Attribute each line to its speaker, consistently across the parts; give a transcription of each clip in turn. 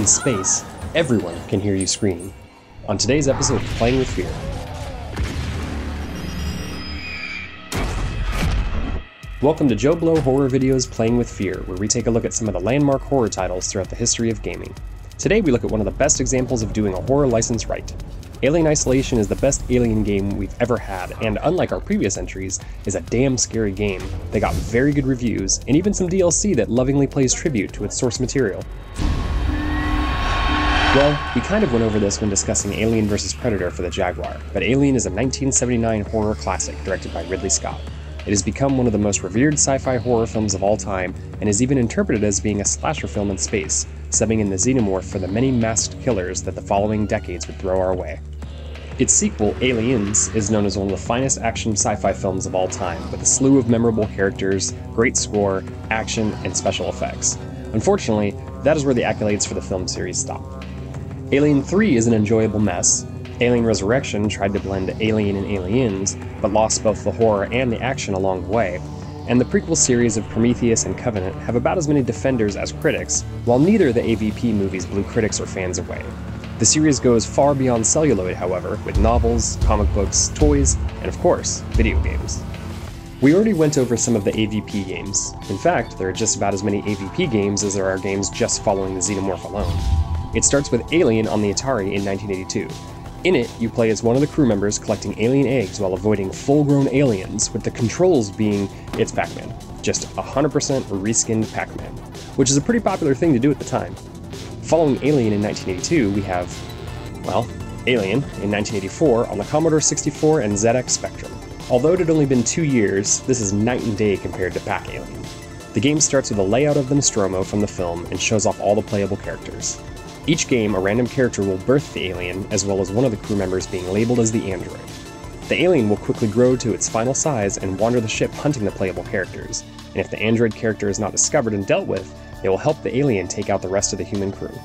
Speaker 1: in space, everyone can hear you scream. On today's episode of Playing with Fear. Welcome to Joe Blow Horror Video's Playing with Fear, where we take a look at some of the landmark horror titles throughout the history of gaming. Today we look at one of the best examples of doing a horror license right. Alien Isolation is the best Alien game we've ever had, and unlike our previous entries, is a damn scary game that got very good reviews, and even some DLC that lovingly plays tribute to its source material. Well, we kind of went over this when discussing Alien vs. Predator for the Jaguar, but Alien is a 1979 horror classic directed by Ridley Scott. It has become one of the most revered sci-fi horror films of all time, and is even interpreted as being a slasher film in space, subbing in the xenomorph for the many masked killers that the following decades would throw our way. Its sequel, Aliens, is known as one of the finest action sci-fi films of all time, with a slew of memorable characters, great score, action, and special effects. Unfortunately, that is where the accolades for the film series stop. Alien 3 is an enjoyable mess. Alien Resurrection tried to blend Alien and Aliens, but lost both the horror and the action along the way, and the prequel series of Prometheus and Covenant have about as many defenders as critics, while neither of the AVP movies blew critics or fans away. The series goes far beyond celluloid, however, with novels, comic books, toys, and of course, video games. We already went over some of the AVP games. In fact, there are just about as many AVP games as there are games just following the xenomorph alone. It starts with Alien on the Atari in 1982. In it, you play as one of the crew members collecting alien eggs while avoiding full-grown aliens, with the controls being it's Pac-Man. Just 100% reskinned Pac-Man, which is a pretty popular thing to do at the time. Following Alien in 1982, we have, well, Alien in 1984 on the Commodore 64 and ZX Spectrum. Although it had only been 2 years, this is night and day compared to Pac-Alien. The game starts with a layout of the Nostromo from the film and shows off all the playable characters. Each game, a random character will birth the alien, as well as one of the crew members being labeled as the android. The alien will quickly grow to its final size and wander the ship hunting the playable characters, and if the android character is not discovered and dealt with, it will help the alien take out the rest of the human crew.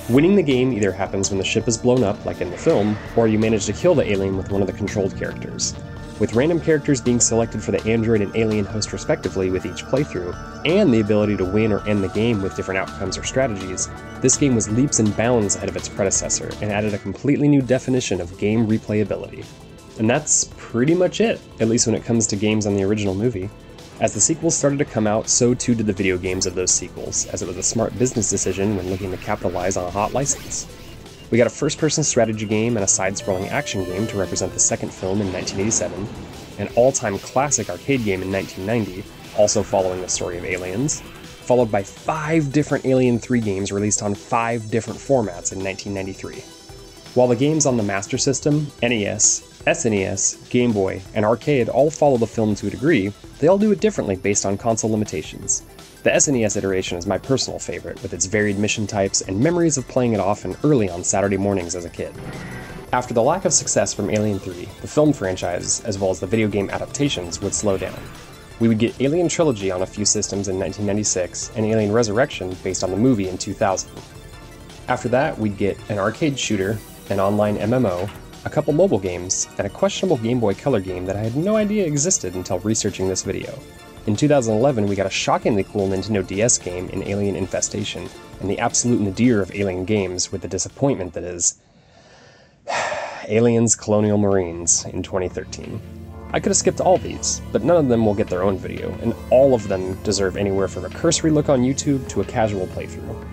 Speaker 1: Winning the game either happens when the ship is blown up, like in the film, or you manage to kill the alien with one of the controlled characters. With random characters being selected for the android and alien host respectively with each playthrough, and the ability to win or end the game with different outcomes or strategies, this game was leaps and bounds ahead of its predecessor and added a completely new definition of game replayability. And that's pretty much it, at least when it comes to games on the original movie. As the sequels started to come out, so too did the video games of those sequels, as it was a smart business decision when looking to capitalize on a hot license. We got a first-person strategy game and a side-scrolling action game to represent the second film in 1987, an all-time classic arcade game in 1990, also following the story of Aliens, followed by 5 different Alien 3 games released on 5 different formats in 1993. While the games on the Master System, NES, SNES, Game Boy, and Arcade all follow the film to a degree, they all do it differently based on console limitations. The SNES iteration is my personal favorite, with its varied mission types and memories of playing it often early on Saturday mornings as a kid. After the lack of success from Alien 3, the film franchise, as well as the video game adaptations, would slow down. We would get Alien Trilogy on a few systems in 1996, and Alien Resurrection based on the movie in 2000. After that, we'd get an arcade shooter, an online MMO, a couple mobile games, and a questionable Game Boy Color game that I had no idea existed until researching this video. In 2011, we got a shockingly cool Nintendo DS game in Alien Infestation, and the absolute nadir of Alien games with the disappointment that is Aliens Colonial Marines in 2013. I could have skipped all these, but none of them will get their own video, and all of them deserve anywhere from a cursory look on YouTube to a casual playthrough.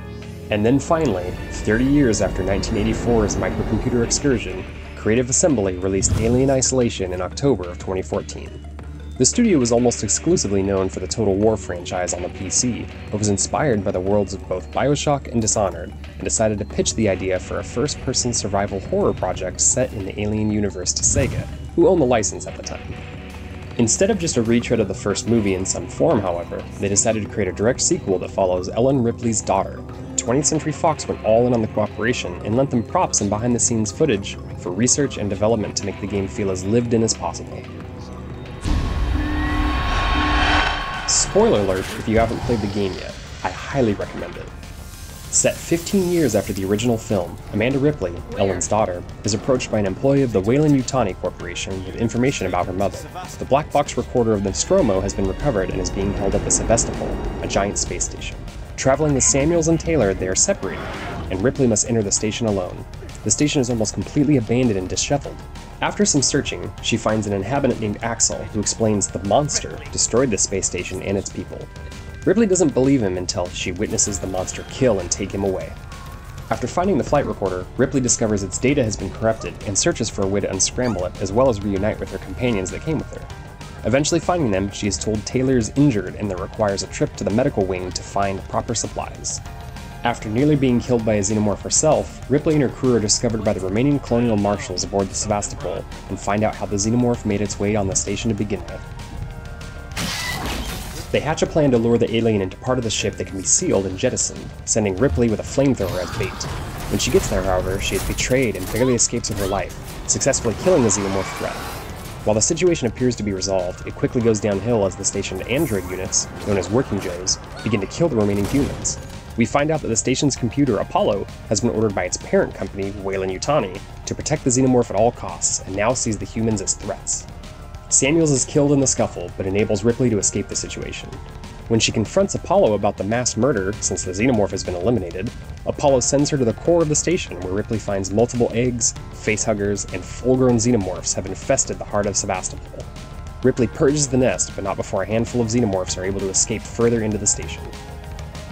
Speaker 1: And then finally, 30 years after 1984's microcomputer excursion, Creative Assembly released Alien Isolation in October of 2014. The studio was almost exclusively known for the Total War franchise on the PC, but was inspired by the worlds of both BioShock and Dishonored, and decided to pitch the idea for a first-person survival horror project set in the Alien universe to Sega, who owned the license at the time. Instead of just a retread of the first movie in some form, however, they decided to create a direct sequel that follows Ellen Ripley's daughter. 20th Century Fox went all in on the cooperation and lent them props and behind-the-scenes footage for research and development to make the game feel as lived-in as possible. Spoiler alert if you haven't played the game yet, I highly recommend it. Set 15 years after the original film, Amanda Ripley, Ellen's daughter, is approached by an employee of the Weyland-Yutani Corporation with information about her mother. The black box recorder of the Nostromo has been recovered and is being held at the Sevastopol, a giant space station. Traveling with Samuels and Taylor, they are separated, and Ripley must enter the station alone. The station is almost completely abandoned and disheveled. After some searching, she finds an inhabitant named Axel who explains the monster destroyed the space station and its people. Ripley doesn't believe him until she witnesses the monster kill and take him away. After finding the flight recorder, Ripley discovers its data has been corrupted and searches for a way to unscramble it as well as reunite with her companions that came with her. Eventually finding them, she is told Taylor is injured and that requires a trip to the medical wing to find proper supplies. After nearly being killed by a xenomorph herself, Ripley and her crew are discovered by the remaining colonial marshals aboard the Sevastopol and find out how the xenomorph made its way on the station to begin with. They hatch a plan to lure the alien into part of the ship that can be sealed and jettisoned, sending Ripley with a flamethrower as bait. When she gets there, however, she is betrayed and barely escapes with her life, successfully killing the xenomorph threat. While the situation appears to be resolved, it quickly goes downhill as the station's android units, known as Working Joes, begin to kill the remaining humans. We find out that the station's computer, Apollo, has been ordered by its parent company, Weyland-Yutani, to protect the xenomorph at all costs, and now sees the humans as threats. Samuels is killed in the scuffle, but enables Ripley to escape the situation. When she confronts Apollo about the mass murder, since the xenomorph has been eliminated, Apollo sends her to the core of the station, where Ripley finds multiple eggs, facehuggers, and full-grown xenomorphs have infested the heart of Sevastopol. Ripley purges the nest, but not before a handful of xenomorphs are able to escape further into the station.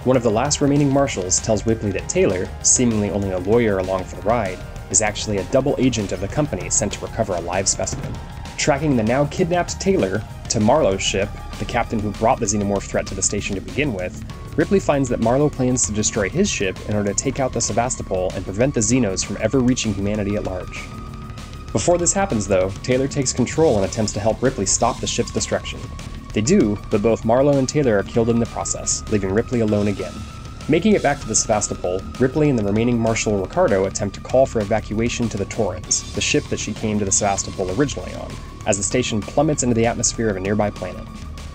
Speaker 1: One of the last remaining marshals tells Ripley that Taylor, seemingly only a lawyer along for the ride, is actually a double agent of the company sent to recover a live specimen. Tracking the now kidnapped Taylor to Marlowe's ship, the captain who brought the xenomorph threat to the station to begin with, Ripley finds that Marlowe plans to destroy his ship in order to take out the Sevastopol and prevent the Xenos from ever reaching humanity at large. Before this happens though, Taylor takes control and attempts to help Ripley stop the ship's destruction. They do, but both Marlowe and Taylor are killed in the process, leaving Ripley alone again. Making it back to the Sevastopol, Ripley and the remaining Marshal Ricardo attempt to call for evacuation to the Torrens, the ship that she came to the Sevastopol originally on, as the station plummets into the atmosphere of a nearby planet.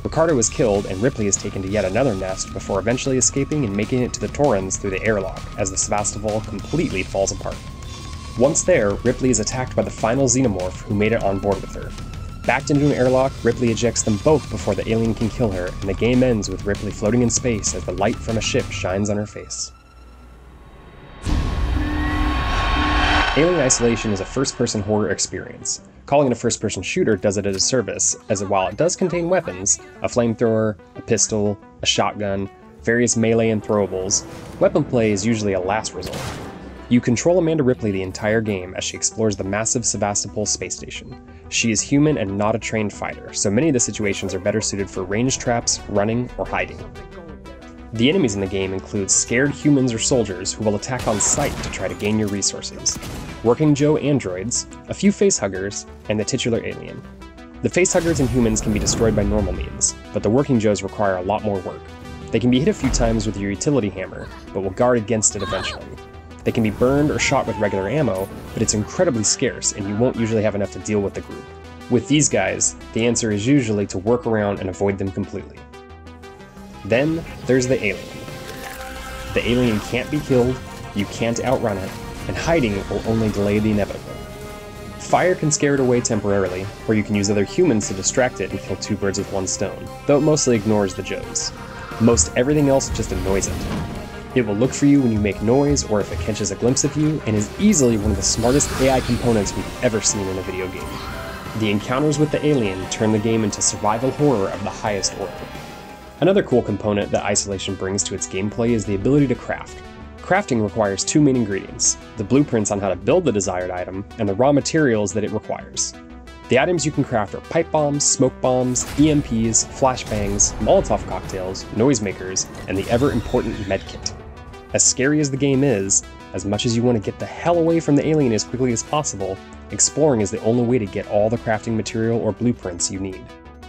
Speaker 1: Ricardo is killed and Ripley is taken to yet another nest before eventually escaping and making it to the Torrens through the airlock as the Sevastopol completely falls apart. Once there, Ripley is attacked by the final xenomorph who made it on board with her. Backed into an airlock, Ripley ejects them both before the alien can kill her, and the game ends with Ripley floating in space as the light from a ship shines on her face. Alien Isolation is a first-person horror experience. Calling it a first-person shooter does it a disservice, as while it does contain weapons, a flamethrower, a pistol, a shotgun, various melee and throwables, weapon play is usually a last resort. You control Amanda Ripley the entire game as she explores the massive Sevastopol space station. She is human and not a trained fighter, so many of the situations are better suited for ranged traps, running, or hiding. The enemies in the game include scared humans or soldiers who will attack on sight to try to gain your resources, Working Joe androids, a few facehuggers, and the titular alien. The facehuggers and humans can be destroyed by normal means, but the Working Joes require a lot more work. They can be hit a few times with your utility hammer, but will guard against it eventually. They can be burned or shot with regular ammo, but it's incredibly scarce and you won't usually have enough to deal with the group. With these guys, the answer is usually to work around and avoid them completely. Then, there's the alien. The alien can't be killed, you can't outrun it, and hiding will only delay the inevitable. Fire can scare it away temporarily, or you can use other humans to distract it and kill two birds with one stone, though it mostly ignores the Joes. Most everything else just annoys it. It will look for you when you make noise or if it catches a glimpse of you, and is easily one of the smartest AI components we've ever seen in a video game. The encounters with the alien turn the game into survival horror of the highest order. Another cool component that Isolation brings to its gameplay is the ability to craft. Crafting requires two main ingredients, the blueprints on how to build the desired item, and the raw materials that it requires. The items you can craft are pipe bombs, smoke bombs, EMPs, flashbangs, Molotov cocktails, noisemakers, and the ever-important medkit. As scary as the game is, as much as you want to get the hell away from the alien as quickly as possible, exploring is the only way to get all the crafting material or blueprints you need.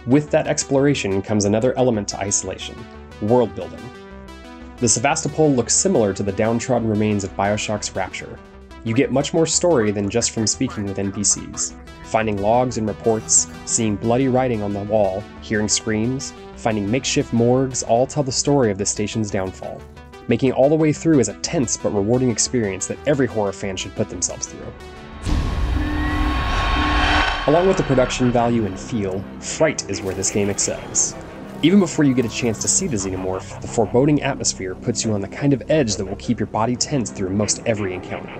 Speaker 1: With that exploration comes another element to Isolation, world building. The Sevastopol looks similar to the downtrodden remains of BioShock's Rapture. You get much more story than just from speaking with NPCs. Finding logs and reports, seeing bloody writing on the wall, hearing screams, finding makeshift morgues all tell the story of the station's downfall. Making it all the way through is a tense but rewarding experience that every horror fan should put themselves through. Along with the production value and feel, fright is where this game excels. Even before you get a chance to see the xenomorph, the foreboding atmosphere puts you on the kind of edge that will keep your body tense through most every encounter.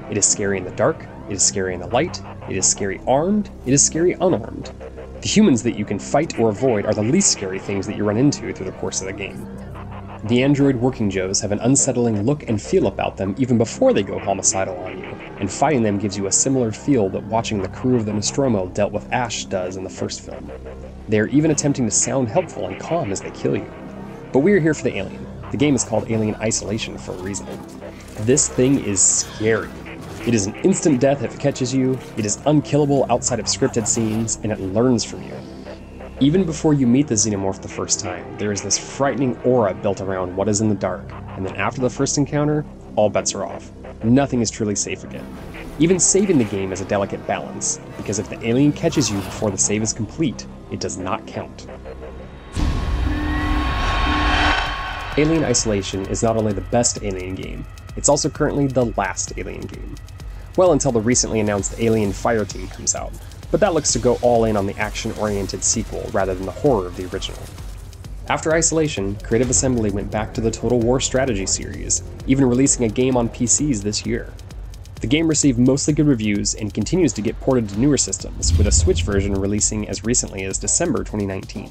Speaker 1: It is scary in the dark, it is scary in the light, it is scary armed, it is scary unarmed. The humans that you can fight or avoid are the least scary things that you run into through the course of the game. The android working Joes have an unsettling look and feel about them even before they go homicidal on you, and fighting them gives you a similar feel that watching the crew of the Nostromo dealt with Ash does in the first film. They are even attempting to sound helpful and calm as they kill you. But we are here for the alien. The game is called Alien Isolation for a reason. This thing is scary. It is an instant death if it catches you, it is unkillable outside of scripted scenes, and it learns from you. Even before you meet the xenomorph the first time, there is this frightening aura built around what is in the dark, and then after the first encounter, all bets are off. Nothing is truly safe again. Even saving the game is a delicate balance, because if the alien catches you before the save is complete, it does not count. Alien Isolation is not only the best Alien game, it's also currently the last Alien game. Well, until the recently announced Alien Fireteam comes out, but that looks to go all in on the action-oriented sequel rather than the horror of the original. After Isolation, Creative Assembly went back to the Total War strategy series, even releasing a game on PCs this year. The game received mostly good reviews and continues to get ported to newer systems, with a Switch version releasing as recently as December 2019.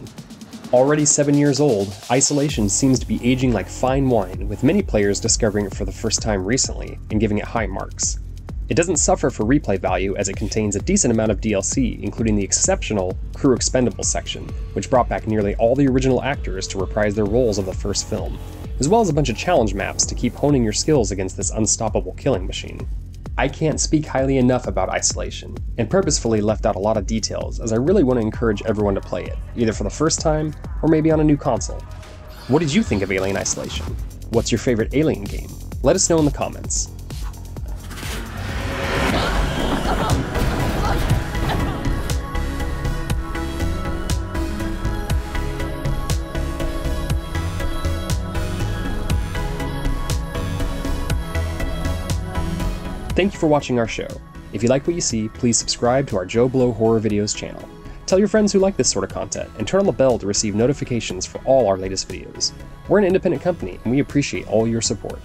Speaker 1: Already 7 years old, Isolation seems to be aging like fine wine, with many players discovering it for the first time recently and giving it high marks. It doesn't suffer for replay value as it contains a decent amount of DLC, including the exceptional Crew Expendables section, which brought back nearly all the original actors to reprise their roles of the first film, as well as a bunch of challenge maps to keep honing your skills against this unstoppable killing machine. I can't speak highly enough about Isolation, and purposefully left out a lot of details as I really want to encourage everyone to play it, either for the first time or maybe on a new console. What did you think of Alien Isolation? What's your favorite Alien game? Let us know in the comments. Thank you for watching our show. If you like what you see, please subscribe to our Joe Blow Horror Videos channel. Tell your friends who like this sort of content, and turn on the bell to receive notifications for all our latest videos. We're an independent company, and we appreciate all your support.